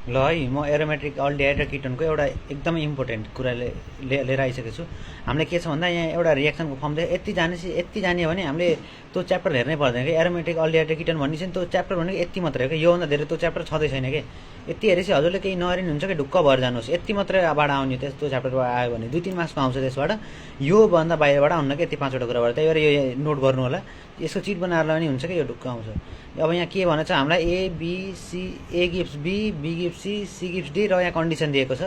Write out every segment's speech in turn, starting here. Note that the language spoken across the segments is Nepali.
ल है म एरोमेट्रिक अल्डिहाइड र किटोनको एउटा एकदमै इम्पोर्टेन्ट कुरा लिएर आइसकेको छु। हामीले के छ भन्दा यहाँ एउटा रियाक्सनको फर्म यति जाने भने हामीले त्यो च्याप्टर हेर्नै पर्दैन कि एरोमेट्रिक अल्डिहाइड र किटोन भन्ने चाहिँ त्यो च्याप्टर भनेको यति मात्रै हो कि योभन्दा धेरै त्यो च्याप्टर छँदै छैन कि। यति हेरेपछि हजुरले केही नहेरिनु हुन्छ कि ढुक्क भएर जानुहोस्। यति मात्रैबाट आउने त्यस्तो च्याप्टरबाट आयो भने 2-3 मार्क्समा आउँछ त्यसबाट। योभन्दा बाहिरबाट आउन्न कि यति 5वटा कुराबाट। त्यही भएर यो नोट गर्नु होला। यसको चिट बनाएर पनि हुन्छ कि यो ढुक्क आउँछ। अब यहाँ के भनेछ हामीलाई A B C, A gives B, B gives C gives D र यहाँ कन्डिसन दिएको छ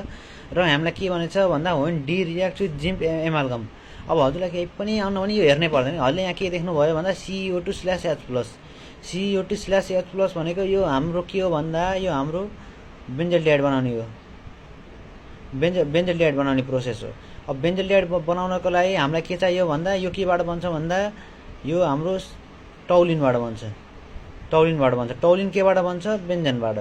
र हामीलाई के भनेछ भन्दा when D react with zinc amalgam. अब हजुरलाई केही पनि आउन भने यो हेर्नै पर्दैन। हजुरले यहाँ के देख्नुभयो भन्दा CO2/H+। CO2/H+ भनेको यो हाम्रो के हो भन्दा यो हाम्रो बेन्जल्डिहाइड बनाउने हो, बेन्जल्डिहाइड बनाउने प्रोसेस हो। अब बेन्जल्डिहाइड बनाउनको लागि हामीलाई के चाहियो भन्दा यो केबाट बन्छ भन्दा यो हाम्रो टौलिनबाट बन्छ। टौलिन केबाट बन्छ? बेन्जनबाट।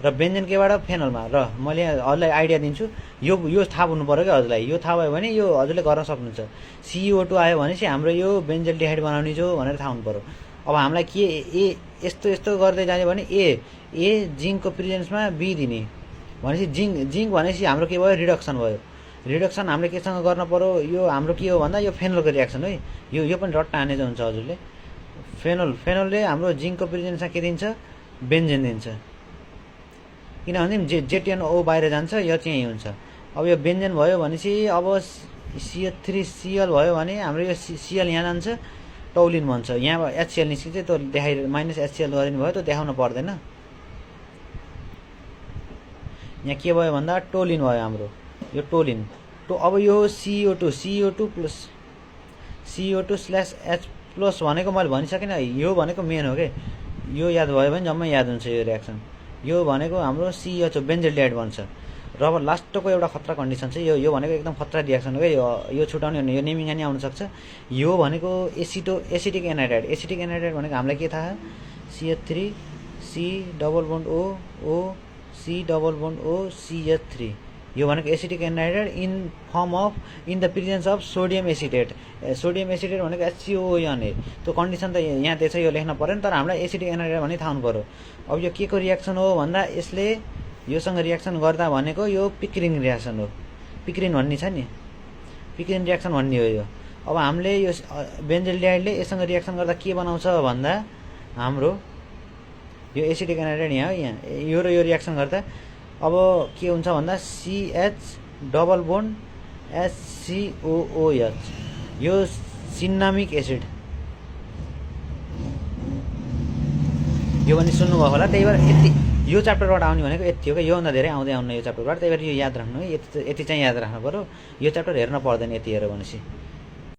र बेन्जन केबाट? फेनलमा। र मैले हजुरलाई आइडिया दिन्छु, यो थाहा हुनु पर्यो क्या हजुरलाई। यो थाहा भयो भने यो हजुरले गर्न सक्नुहुन्छ। CO2 आयो भनेपछि हाम्रो यो बेन्जल्डिहाइड बनाउने जो भनेर थाहा हुनु पर्यो। अब हामीलाई के यस्तो गर्दै जाने भने ए जिङ्कको प्रेजेन्समा बी दिने भनेपछि जिङ्क भनेपछि हाम्रो के भयो? रिडक्सन भयो। रिडक्सन हामीले केसँग गर्न पर्यो? यो हाम्रो के हो भन्दा यो फेनलको रियाक्सन है। यो पनि रट्टा हाने हुन्छ हजुरले। फेनलले हाम्रो जिङ्कको प्रेजेन्समा के दिन्छ? बेन्जेन दिन्छ। किनभने जेटिएनओ बाहिर जान्छ, यो चाहिँ यही हुन्छ। अब यो बेन्जेन भयो भनेपछि अब CH3Cl भयो भने हाम्रो यो Cl यहाँ जान्छ, टौलिन भन्छ। यहाँ HCl निस्किन्छ, त्यो -HCl गरिदिनु भयो, त्यो देखाउनु पर्दैन। यहाँ के भयो भन्दा टोलिन भयो हाम्रो, यो टोलिन। अब यो CO2/H+ भनेको मैले भनिसकेन, यो भनेको मेन हो कि। यो याद भयो भने जम्मै याद हुन्छ यो रियाक्सन। यो भनेको हाम्रो CH बेन्जल्डिहाइड बन्छ। र अब लास्टको एउटा खतरा कन्डिसन छ। यो भनेको एकदम खतरा रियाक्सन हो कि। यो छुटाउने भने यो नेमिङ नि आउन सक्छ। यो भनेको एसिटिक एनाहाइड्राइड। एसिटिक एनाहाइड्राइड भनेको हामीलाई के थाहा? CH3 C double bond O C double bond O CH3। यो भनेको acetic anhydride in the presence of sodium acetate. Sodium acetate भनेको HCON। त्यो कन्डिसन त यहाँ दिएछ, यो लेख्न परेन, तर हामीलाई एसिटिक एनाहाइड्राइड भन्ने थाहा हुनु पर्यो। अब यो के को रियाक्सन हो भन्दा यसले योसँग रियाक्सन गर्दा भनेको यो पिक्रिन रियाक्सन हो। पिक्रिन भन्ने छ नि, पिक्रिन रियाक्सन भन्ने हो यो। अब हामीले यो बेन्जल्डिहाइडले यससँग रियाक्सन गर्दा के बनाउँछ भन्दा हाम्रो यो एसिटिक एनाहाइड्राइड यहाँ यो र यो रियाक्सन गर्दा अब के हुन्छ भन्दा CH डबल बोन्ड HCOOH। यो सिन्नामिक एसिड। यो पनि सुन्नुभयो होला। त्यही भएर यो च्याप्टरबाट आउने भनेको यति हो कि। योभन्दा धेरै आउँदै आउन यो च्याप्टरबाट। त्यही भएर यो याद राख्नु है। यति चाहिँ याद राख्नु पर्यो। यो च्याप्टर हेर्न पर्दैन यति हेऱ्यो भनेपछि।